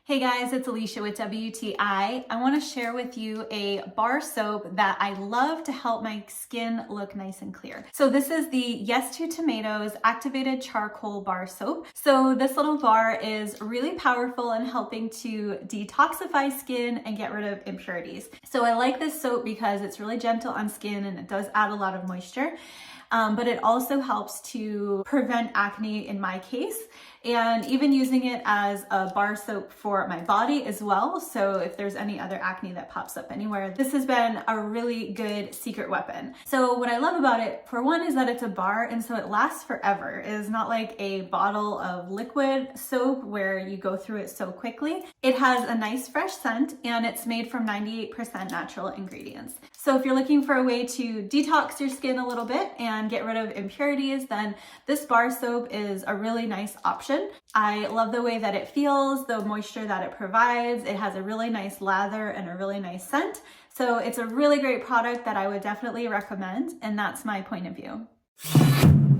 Hey guys, it's Alicia with WTI. I want to share with you a bar soap that I love to help my skin look nice and clear. So this is the Yes to Tomatoes Activated Charcoal Bar Soap. So this little bar is really powerful in helping to detoxify skin and get rid of impurities. So I like this soap because it's really gentle on skin and it does add a lot of moisture. But it also helps to prevent acne in my case, and even using it as a bar soap for my body as well. So if there's any other acne that pops up anywhere, this has been a really good secret weapon. So what I love about it, for one, is that it's a bar and so it lasts forever. It is not like a bottle of liquid soap where you go through it so quickly. It has a nice fresh scent and it's made from 98% natural ingredients. So if you're looking for a way to detox your skin a little bit and get rid of impurities, then this bar soap is a really nice option. I love the way that it feels, the moisture that it provides. It has a really nice lather and a really nice scent. So it's a really great product that I would definitely recommend, and that's my point of view.